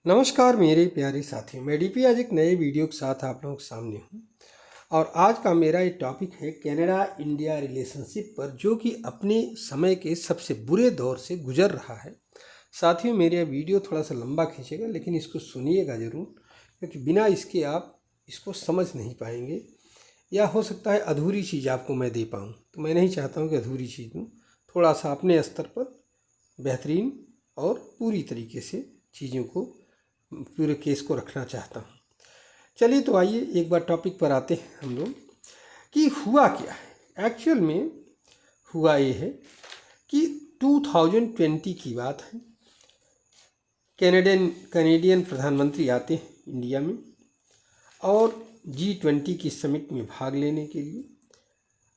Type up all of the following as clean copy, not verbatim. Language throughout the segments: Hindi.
नमस्कार मेरे प्यारे साथियों, मैं डीपी आज एक नए वीडियो के साथ आप लोगों के सामने हूँ। और आज का मेरा ये टॉपिक है कनाडा इंडिया रिलेशनशिप पर, जो कि अपने समय के सबसे बुरे दौर से गुजर रहा है। साथियों, मेरा वीडियो थोड़ा सा लंबा खींचेगा, लेकिन इसको सुनिएगा ज़रूर, क्योंकि बिना इसके आप इसको समझ नहीं पाएंगे, या हो सकता है अधूरी चीज़ आपको मैं दे पाऊँ। तो मैं नहीं चाहता हूँ कि अधूरी चीज़ दूँ, थोड़ा सा अपने स्तर पर बेहतरीन और पूरी तरीके से चीज़ों को, पूरे केस को रखना चाहता हूँ। चलिए तो आइए एक बार टॉपिक पर आते हैं हम लोग कि हुआ क्या है। एक्चुअल में हुआ ये है कि 2020 की बात है। कैनेडियन प्रधानमंत्री आते हैं इंडिया में और G20 की समिट में भाग लेने के लिए।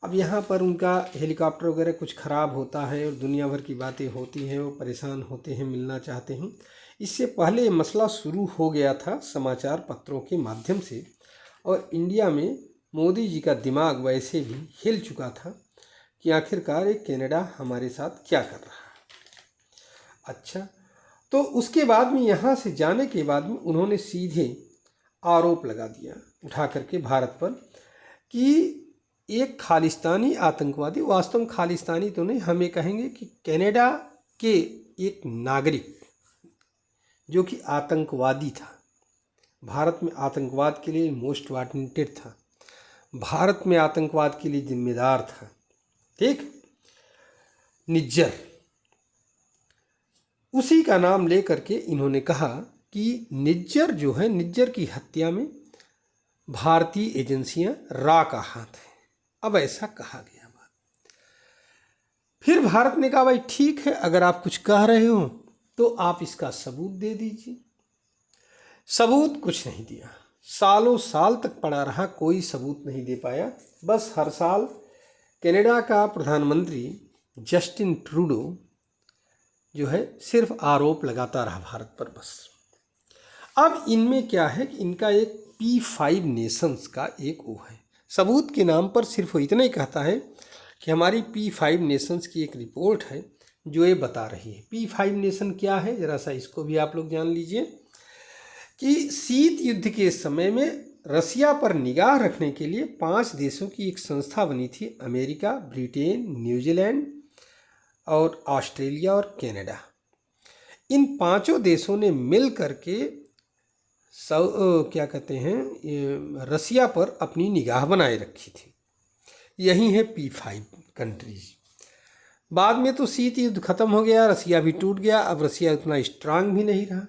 अब यहाँ पर उनका हेलीकॉप्टर वगैरह कुछ ख़राब होता है और दुनिया भर की बातें होती हैं, वो परेशान होते हैं, मिलना चाहते हैं। इससे पहले ये मसला शुरू हो गया था समाचार पत्रों के माध्यम से, और इंडिया में मोदी जी का दिमाग वैसे भी हिल चुका था कि आखिरकार ये कनाडा हमारे साथ क्या कर रहा है। अच्छा, तो उसके बाद में यहाँ से जाने के बाद में उन्होंने सीधे आरोप लगा दिया उठा करके भारत पर कि एक खालिस्तानी आतंकवादी, वास्तव में खालिस्तानी तो नहीं, हमें कहेंगे कि कनाडा के एक नागरिक जो कि आतंकवादी था, भारत में आतंकवाद के लिए मोस्ट वांटेड था, भारत में आतंकवाद के लिए जिम्मेदार था, ठीक, निज्जर, उसी का नाम ले करके इन्होंने कहा कि निज्जर जो है, निज्जर की हत्या में भारतीय एजेंसियां रा का हाथ है। अब ऐसा कहा गया बात। फिर भारत ने कहा भाई ठीक है, अगर आप कुछ कह रहे हो तो आप इसका सबूत दे दीजिए। सबूत कुछ नहीं दिया, सालों साल तक पड़ा रहा, कोई सबूत नहीं दे पाया। बस हर साल कनाडा का प्रधानमंत्री जस्टिन ट्रूडो जो है सिर्फ आरोप लगाता रहा भारत पर बस। अब इनमें क्या है कि इनका एक P5 नेशंस का एक वो है, सबूत के नाम पर सिर्फ वो इतना ही कहता है कि हमारी P5 नेशंस की एक रिपोर्ट है जो ये बता रही है। P5 नेशन क्या है, ज़रा सा इसको भी आप लोग जान लीजिए कि शीत युद्ध के समय में रसिया पर निगाह रखने के लिए 5 देशों की एक संस्था बनी थी, अमेरिका, ब्रिटेन, न्यूजीलैंड और ऑस्ट्रेलिया और कनाडा। इन 5 देशों ने मिल करके क्या कहते हैं, रसिया पर अपनी निगाह बनाए रखी थी। यही है P5 कंट्रीज। बाद में तो शीत युद्ध खत्म हो गया, रसिया भी टूट गया, अब रसिया उतना स्ट्रांग भी नहीं रहा।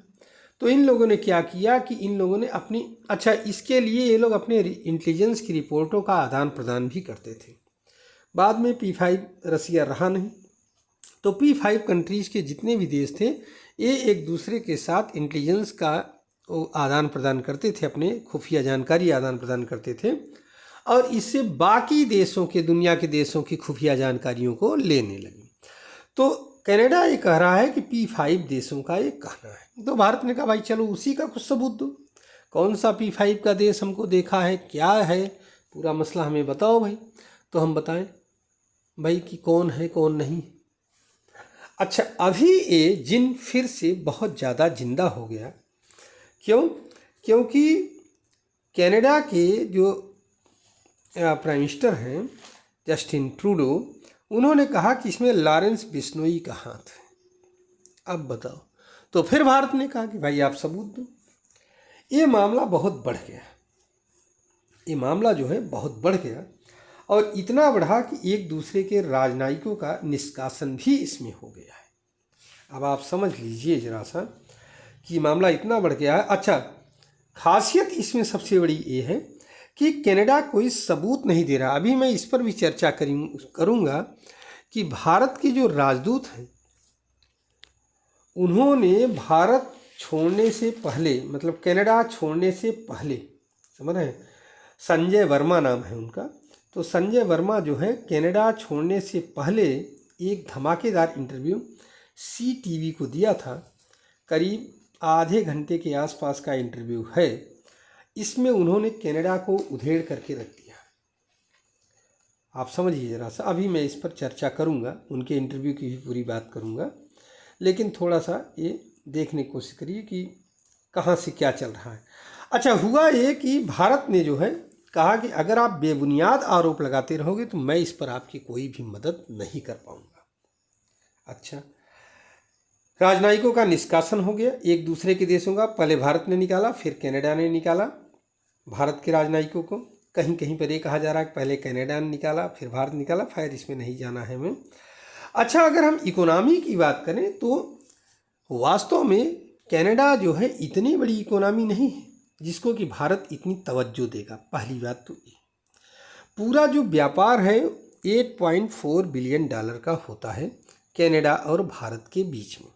तो इन लोगों ने क्या किया कि इन लोगों ने अपनी, अच्छा, इसके लिए ये लोग अपने इंटेलिजेंस की रिपोर्टों का आदान प्रदान भी करते थे। बाद में P5 रसिया रहा नहीं, तो P5 कंट्रीज़ के जितने भी देश थे ये एक दूसरे के साथ इंटेलिजेंस का आदान प्रदान करते थे, अपने खुफिया जानकारी आदान प्रदान करते थे, और इससे बाकी देशों के, दुनिया के देशों की खुफिया जानकारियों को लेने लगे। तो कनाडा ये कह रहा है कि P5 देशों का ये कहना है। तो भारत ने कहा भाई चलो उसी का कुछ सबूत दो, कौन सा P5 का देश हमको देखा है, क्या है, पूरा मसला हमें बताओ भाई, तो हम बताएं भाई कि कौन है कौन नहीं। अच्छा, अभी ये जिन फिर से बहुत ज़्यादा जिंदा हो गया। क्यों? क्योंकि कनाडा के जो प्राइम मिनिस्टर हैं जस्टिन ट्रूडो, उन्होंने कहा कि इसमें लॉरेंस बिश्नोई का हाथ है। अब बताओ, तो फिर भारत ने कहा कि भाई आप सबूत दो। ये मामला बहुत बढ़ गया, ये मामला जो है बहुत बढ़ गया, और इतना बढ़ा कि एक दूसरे के राजनयिकों का निष्कासन भी इसमें हो गया है। अब आप समझ लीजिए ज़रा सा कि मामला इतना बढ़ गया है। अच्छा, खासियत इसमें सबसे बड़ी ये है कि कनाडा कोई सबूत नहीं दे रहा। अभी मैं इस पर भी चर्चा करूँगा कि भारत के जो राजदूत हैं उन्होंने भारत छोड़ने से पहले, मतलब कनाडा छोड़ने से पहले, समझ रहे हैं, संजय वर्मा नाम है उनका, तो संजय वर्मा जो है कनाडा छोड़ने से पहले एक धमाकेदार इंटरव्यू CTV को दिया था। करीब आधे घंटे के आसपास का इंटरव्यू है। इसमें उन्होंने कनाडा को उधेड़ करके रख दिया। आप समझिए ज़रा सा, अभी मैं इस पर चर्चा करूँगा, उनके इंटरव्यू की भी पूरी बात करूँगा, लेकिन थोड़ा सा ये देखने की कोशिश करिए कि कहाँ से क्या चल रहा है। अच्छा, हुआ ये कि भारत ने जो है कहा कि अगर आप बेबुनियाद आरोप लगाते रहोगे तो मैं इस पर आपकी कोई भी मदद नहीं कर पाऊंगा। अच्छा, राजनयिकों का निष्कासन हो गया एक दूसरे के देशों का। पहले भारत ने निकाला, फिर कनाडा ने निकाला भारत के राजनयिकों को। कहीं कहीं पर ये कहा जा रहा है कि पहले कनाडा ने निकाला फिर भारत निकाला, खैर इसमें नहीं जाना है हमें। अच्छा, अगर हम इकोनॉमी की बात करें तो वास्तव में कनाडा जो है इतनी बड़ी इकोनॉमी नहीं है जिसको कि भारत इतनी तवज्जो देगा। पहली बात तो ये पूरा जो व्यापार है 8.4 बिलियन डॉलर का होता है कनाडा और भारत के बीच में,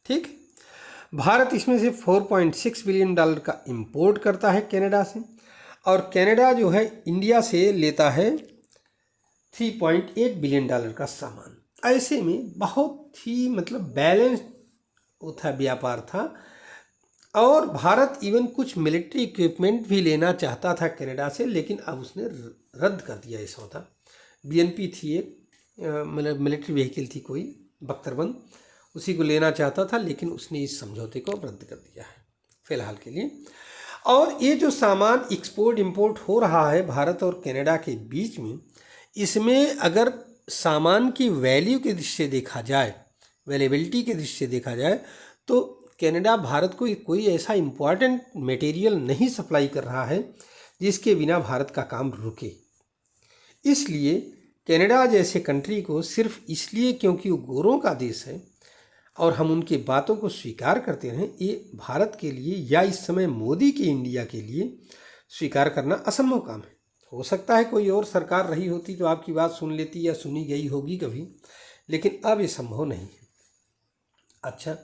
ठीक। भारत इसमें से 4.6 बिलियन डॉलर का इंपोर्ट करता है कनाडा से, और कनाडा जो है इंडिया से लेता है 3.8 बिलियन डॉलर का सामान। ऐसे में बहुत ही मतलब बैलेंस था व्यापार था। और भारत इवन कुछ मिलिट्री इक्विपमेंट भी लेना चाहता था कनाडा से, लेकिन अब उसने रद्द कर दिया ये सौदा। BNP थी एक मतलब मिलिट्री व्हीकल थी कोई बख्तरबंद, उसी को लेना चाहता था, लेकिन उसने इस समझौते को रद्द कर दिया है फिलहाल के लिए। और ये जो सामान एक्सपोर्ट इंपोर्ट हो रहा है भारत और कनाडा के बीच में, इसमें अगर सामान की वैल्यू के दृष्टि से देखा जाए, अवेलेबिलिटी के दृष्टि से देखा जाए, तो कनाडा भारत को कोई ऐसा इम्पॉर्टेंट मटेरियल नहीं सप्लाई कर रहा है जिसके बिना भारत का काम रुके। इसलिए कनाडा जैसे कंट्री को सिर्फ इसलिए क्योंकि वो गोरों का देश है और हम उनकी बातों को स्वीकार करते रहें, ये भारत के लिए या इस समय मोदी के इंडिया के लिए स्वीकार करना असंभव काम है। हो सकता है कोई और सरकार रही होती तो आपकी बात सुन लेती या सुनी गई होगी कभी, लेकिन अब ये संभव नहीं है। अच्छा,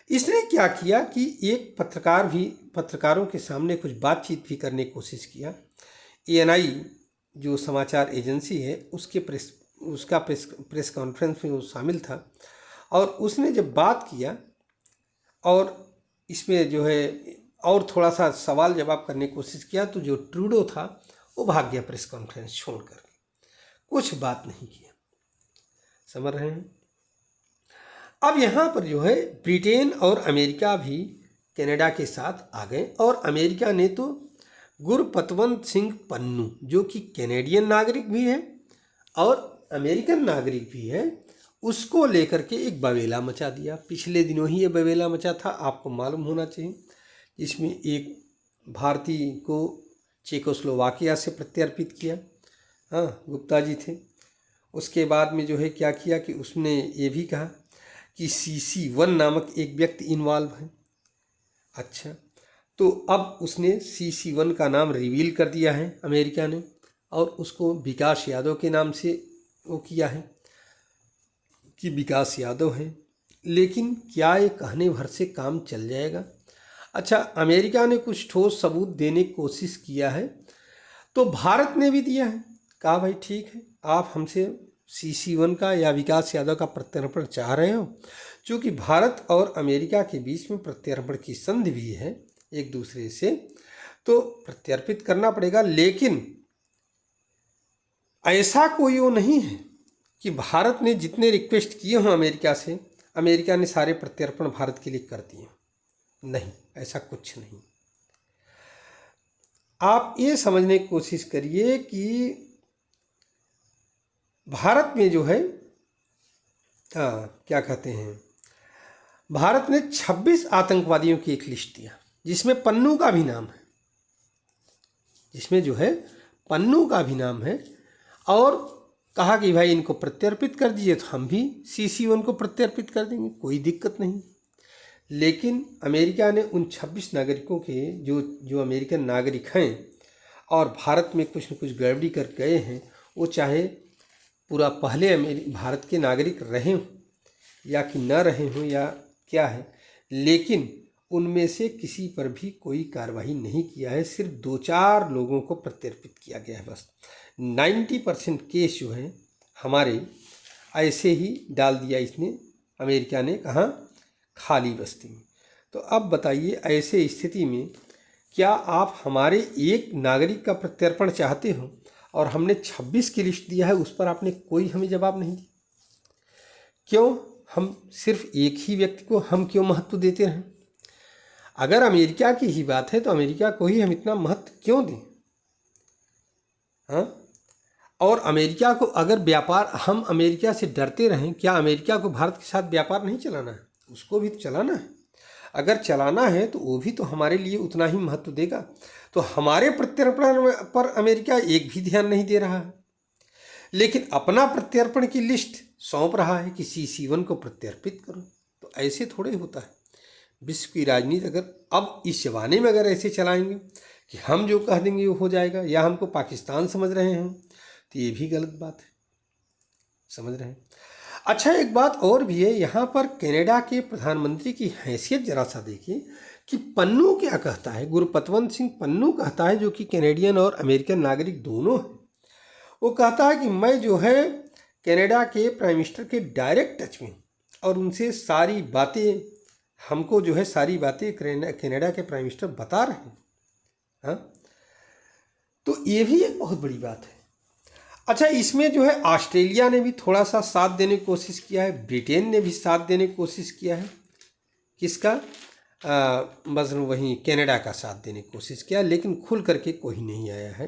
इसने क्या किया कि एक पत्रकारों के सामने कुछ बातचीत भी करने की कोशिश किया। ANI जो समाचार एजेंसी है उसका प्रेस कॉन्फ्रेंस में वो शामिल था, और उसने जब बात किया और इसमें जो है और थोड़ा सा सवाल जवाब करने की कोशिश किया, तो जो ट्रूडो था वो भाग गया प्रेस कॉन्फ्रेंस छोड़ कर, कुछ बात नहीं किया। समझ रहे हैं। अब यहाँ पर जो है ब्रिटेन और अमेरिका भी कनाडा के साथ आ गए, और अमेरिका ने तो गुरपतवंत सिंह पन्नू जो कि कैनेडियन नागरिक भी है और अमेरिकन नागरिक भी है, उसको लेकर के एक बवेला मचा दिया। पिछले दिनों ही ये बवेला मचा था, आपको मालूम होना चाहिए, जिसमें एक भारतीय को चेकोस्लोवाकिया से प्रत्यर्पित किया। हाँ, गुप्ता जी थे। उसके बाद में जो है क्या किया कि उसने ये भी कहा कि CC1 नामक एक व्यक्ति इन्वॉल्व है। अच्छा, तो अब उसने CC1 का नाम रिवील कर दिया है अमेरिका ने, और उसको विकास यादव के नाम से वो किया है कि विकास यादव है। लेकिन क्या ये कहने भर से काम चल जाएगा? अच्छा, अमेरिका ने कुछ ठोस सबूत देने की कोशिश किया है, तो भारत ने भी दिया है। कहा भाई ठीक है, आप हमसे CC1 का या विकास यादव का प्रत्यर्पण चाह रहे हो, क्योंकि भारत और अमेरिका के बीच में प्रत्यर्पण की संधि भी है एक दूसरे से, तो प्रत्यर्पित करना पड़ेगा। लेकिन ऐसा कोई वो नहीं है कि भारत ने जितने रिक्वेस्ट किए हों अमेरिका से, अमेरिका ने सारे प्रत्यर्पण भारत के लिए कर दिए। नहीं, ऐसा कुछ नहीं। आप ये समझने की कोशिश करिए कि भारत में जो है क्या कहते हैं, भारत ने 26 आतंकवादियों की एक लिस्ट दिया जिसमें पन्नू का भी नाम है, जिसमें जो है पन्नू का भी नाम है, और कहा कि भाई इनको प्रत्यर्पित कर दीजिए, तो हम भी CC1 को प्रत्यर्पित कर देंगे, कोई दिक्कत नहीं। लेकिन अमेरिका ने उन 26 नागरिकों के जो अमेरिकन नागरिक हैं और भारत में कुछ न कुछ गड़बड़ी कर गए हैं, वो चाहे पूरा पहले भारत के नागरिक रहे हों या कि न रहे हों या क्या है, लेकिन उनमें से किसी पर भी कोई कार्रवाई नहीं किया है। सिर्फ 2-4 लोगों को प्रत्यर्पित किया गया है बस। 90% केस जो है हमारे ऐसे ही डाल दिया इसने, अमेरिका ने, कहाँ, खाली बस्ती में। तो अब बताइए, ऐसे स्थिति में क्या आप हमारे एक नागरिक का प्रत्यर्पण चाहते हो और हमने 26 की लिस्ट दिया है, उस पर आपने कोई हमें जवाब नहीं दिया? क्यों हम सिर्फ एक ही व्यक्ति को हम क्यों महत्व देते रहें? अगर अमेरिका की ही बात है तो अमेरिका को ही हम इतना महत्व क्यों दें? हाँ, और अमेरिका को अगर व्यापार, हम अमेरिका से डरते रहें, क्या अमेरिका को भारत के साथ व्यापार नहीं चलाना है? उसको भी तो चलाना है। अगर चलाना है तो वो भी तो हमारे लिए उतना ही महत्व देगा। तो हमारे प्रत्यर्पण पर अमेरिका एक भी ध्यान नहीं दे रहा है, लेकिन अपना प्रत्यर्पण की लिस्ट सौंप रहा है कि CC1 को प्रत्यर्पित करो। तो ऐसे थोड़े होता है। विश्व की राजनीति अगर अब इस जमाने में अगर ऐसे चलाएंगे कि हम जो कह देंगे वो हो जाएगा, या हमको पाकिस्तान समझ रहे हैं, तो ये भी गलत बात है। समझ रहे हैं? अच्छा, एक बात और भी है, यहाँ पर कनाडा के प्रधानमंत्री की हैसियत जरा सा देखिए कि पन्नू क्या कहता है। गुरपतवंत सिंह पन्नू कहता है, जो कि कैनेडियन और अमेरिकन नागरिक दोनों है। वो कहता है कि मैं जो है कनाडा के प्राइम मिनिस्टर के डायरेक्ट टच में, और उनसे सारी बातें, हमको जो है सारी बातें कनाडा के प्राइम मिनिस्टर बता रहे हैं। हाँ, तो ये भी एक बहुत बड़ी बात है। अच्छा, इसमें जो है ऑस्ट्रेलिया ने भी थोड़ा सा साथ देने की कोशिश किया है, ब्रिटेन ने भी साथ देने की कोशिश किया है। किसका? बस वहीं कनाडा का साथ देने की कोशिश किया, लेकिन खुल करके कोई नहीं आया है।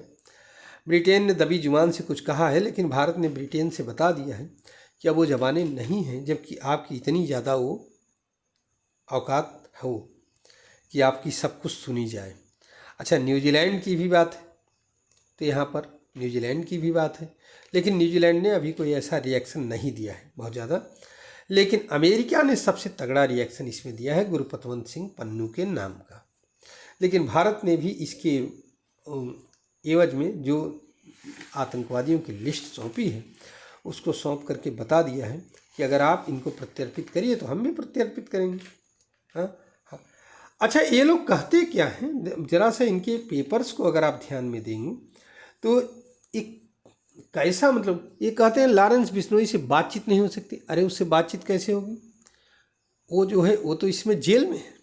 ब्रिटेन ने दबी जुबान से कुछ कहा है, लेकिन भारत ने ब्रिटेन से बता दिया है कि अब वो ज़माने नहीं हैं जबकि आपकी इतनी ज़्यादा वो औकात हो कि आपकी सब कुछ सुनी जाए। अच्छा, न्यूजीलैंड की भी बात है, तो यहाँ पर न्यूजीलैंड की भी बात है, लेकिन न्यूजीलैंड ने अभी कोई ऐसा रिएक्शन नहीं दिया है बहुत ज़्यादा। लेकिन अमेरिका ने सबसे तगड़ा रिएक्शन इसमें दिया है गुरपतवंत सिंह पन्नू के नाम का। लेकिन भारत ने भी इसके एवज में जो आतंकवादियों की लिस्ट सौंपी है, उसको सौंप करके बता दिया है कि अगर आप इनको प्रत्यर्पित करिए तो हम भी प्रत्यर्पित करेंगे। हाँ हाँ। अच्छा, ये लोग कहते क्या हैं, ज़रा सा इनके पेपर्स को अगर आप ध्यान में देंगे तो एक कैसा, मतलब ये कहते हैं लॉरेंस बिश्नोई से बातचीत नहीं हो सकती। अरे उससे बातचीत कैसे होगी? वो जो है वो तो इसमें जेल में है,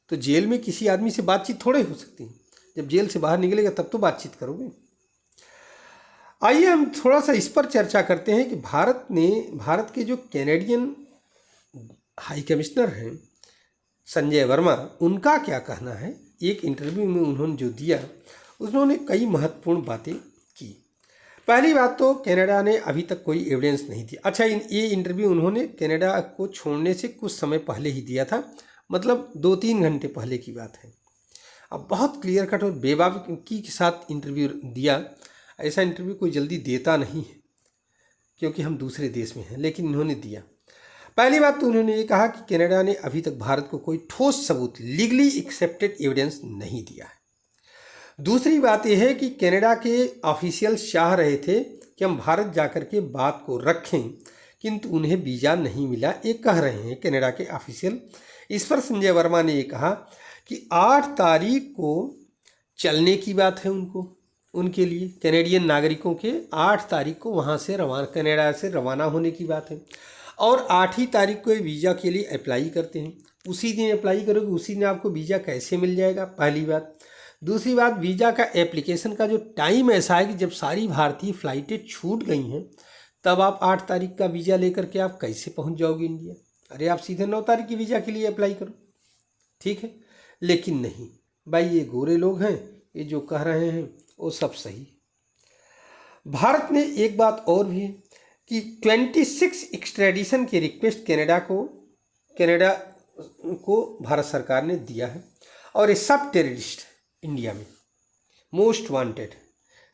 तो जेल में किसी आदमी से बातचीत थोड़े हो सकती है। जब जेल से बाहर निकलेगा तब तो बातचीत करोगे। आइए हम थोड़ा सा इस पर चर्चा करते हैं कि भारत के जो कैनेडियन हाई कमिश्नर हैं संजय वर्मा, उनका क्या कहना है। एक इंटरव्यू में उन्होंने जो दिया, उन्होंने कई महत्वपूर्ण बातें की। पहली बात तो कनाडा ने अभी तक कोई एविडेंस नहीं दिया। अच्छा, ये इंटरव्यू उन्होंने कनाडा को छोड़ने से कुछ समय पहले ही दिया था, मतलब 2-3 घंटे पहले की बात है। अब बहुत क्लियर कट और बेबाकी के साथ इंटरव्यू दिया। ऐसा इंटरव्यू कोई जल्दी देता नहीं है क्योंकि हम दूसरे देश में हैं, लेकिन इन्होंने दिया। पहली बात तो उन्होंने ये कहा कि कनाडा ने अभी तक भारत को कोई ठोस सबूत, लीगली एक्सेप्टेड एविडेंस नहीं दिया है। दूसरी बात यह है कि कनाडा के ऑफिशियल चाह रहे थे कि हम भारत जाकर के बात को रखें, किंतु उन्हें वीज़ा नहीं मिला, ये कह रहे हैं कनाडा के ऑफिशियल। इस पर संजय वर्मा ने ये कहा कि 8 तारीख को चलने की बात है उनके लिए, कैनेडियन नागरिकों के 8 तारीख को वहाँ से कनाडा से रवाना होने की बात है, और 8 ही तारीख को वीज़ा के लिए अप्लाई करते हैं। उसी दिन अप्लाई करोगे, उसी दिन आपको वीज़ा कैसे मिल जाएगा, पहली बात। दूसरी बात, वीज़ा का एप्लीकेशन का जो टाइम ऐसा है कि जब सारी भारतीय फ़्लाइटें छूट गई हैं, तब आप 8 तारीख का वीज़ा लेकर के आप कैसे पहुंच जाओगे इंडिया? अरे आप सीधे 9 तारीख की वीज़ा के लिए अप्लाई करो, ठीक है। लेकिन नहीं भाई, ये गोरे लोग हैं, ये जो कह रहे हैं वो सब सही। भारत ने एक बात और भी है कि 26 एक्स्ट्रेडिशन की रिक्वेस्ट कनाडा को भारत सरकार ने दिया है, और ये सब टेररिस्ट इंडिया में most wanted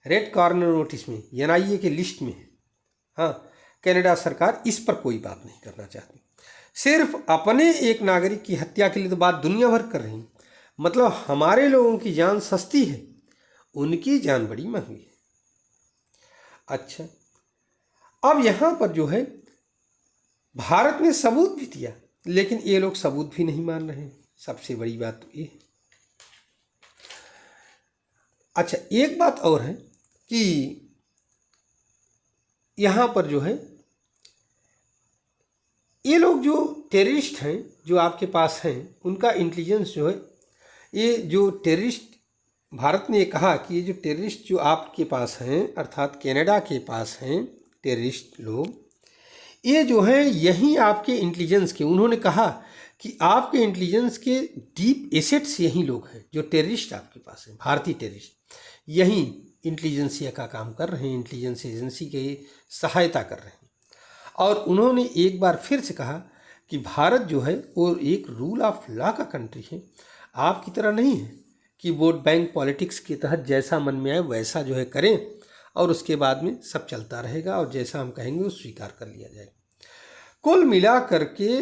red corner notice में, NIA के लिस्ट में है। हाँ, कनाडा सरकार इस पर कोई बात नहीं करना चाहती। सिर्फ अपने एक नागरिक की हत्या के लिए तो बात दुनिया भर कर रही, मतलब हमारे लोगों की जान सस्ती है, उनकी जान बड़ी महंगी है। अच्छा, अब यहाँ पर जो है भारत ने सबूत भी दिया, लेकिन ये लोग सबूत भी नहीं मान रहे हैं। सबसे बड़ी बात तो ये। अच्छा, एक बात और है कि यहाँ पर जो है ये लोग जो टेररिस्ट हैं जो आपके पास हैं, उनका इंटेलिजेंस जो है, ये जो टेररिस्ट, भारत ने कहा कि ये जो टेररिस्ट जो आपके पास हैं, अर्थात कनाडा के पास हैं टेररिस्ट लोग, ये जो हैं यहीं आपके इंटेलिजेंस के, उन्होंने कहा कि आपके इंटेलिजेंस के डीप एसेट्स यही लोग हैं जो टेररिस्ट आपके पास हैं, भारतीय टेररिस्ट यही इंटेलिजेंसिया का काम कर रहे हैं, इंटेलिजेंस एजेंसी की सहायता कर रहे हैं। और उन्होंने एक बार फिर से कहा कि भारत जो है वो एक रूल ऑफ लॉ का कंट्री है, आपकी तरह नहीं है कि वोट बैंक पॉलिटिक्स के तहत जैसा मन में आए वैसा जो है करें और उसके बाद में सब चलता रहेगा और जैसा हम कहेंगे वो स्वीकार कर लिया जाएगा। कुल मिला करके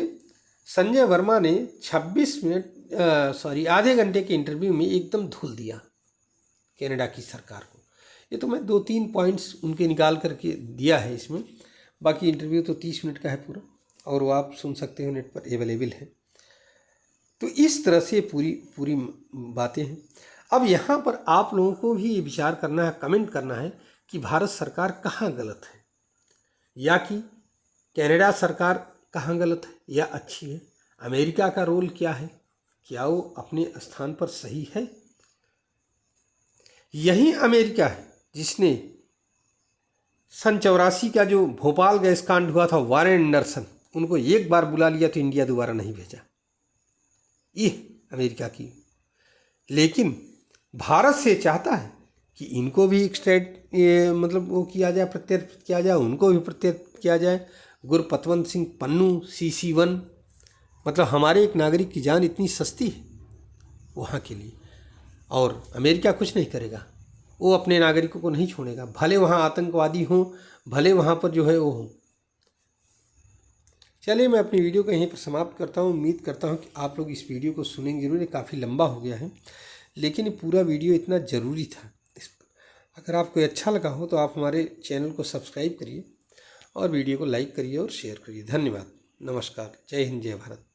संजय वर्मा ने 26 मिनट आधे घंटे के इंटरव्यू में एकदम धुल दिया कनाडा की सरकार को। ये तो मैं 2-3 पॉइंट्स उनके निकाल करके दिया है इसमें, बाकी इंटरव्यू तो 30 मिनट का है पूरा और वो आप सुन सकते हो, नेट पर अवेलेबल है। तो इस तरह से पूरी बातें हैं। अब यहाँ पर आप लोगों को भी ये विचार करना है, कमेंट करना है कि भारत सरकार कहाँ गलत है या कि कनाडा सरकार कहाँ गलत है या अच्छी है, अमेरिका का रोल क्या है, क्या वो अपने स्थान पर सही है। यही अमेरिका है जिसने सन 84 का जो भोपाल गैस कांड हुआ था, वारेन एंडरसन उनको एक बार बुला लिया तो इंडिया दोबारा नहीं भेजा, ये अमेरिका की। लेकिन भारत से चाहता है कि इनको भी मतलब वो किया जाए, प्रत्यर्पित किया जाए, उनको भी प्रत्यर्पित किया जाए। गुरपतवंत सिंह पन्नू CC1, मतलब हमारे एक नागरिक की जान इतनी सस्ती है वहाँ के लिए, और अमेरिका कुछ नहीं करेगा, वो अपने नागरिकों को नहीं छोड़ेगा, भले वहाँ आतंकवादी हों, भले वहाँ पर जो है वो हो। चलिए मैं अपनी वीडियो को यहीं पर समाप्त करता हूँ। उम्मीद करता हूँ कि आप लोग इस वीडियो को सुनेंगे जरूर। ये काफ़ी लंबा हो गया है लेकिन ये पूरा वीडियो इतना ज़रूरी था। अगर आपको अच्छा लगा हो तो आप हमारे चैनल को सब्सक्राइब करिए और वीडियो को लाइक करिए और शेयर करिए। धन्यवाद, नमस्कार, जय हिंद, जय भारत।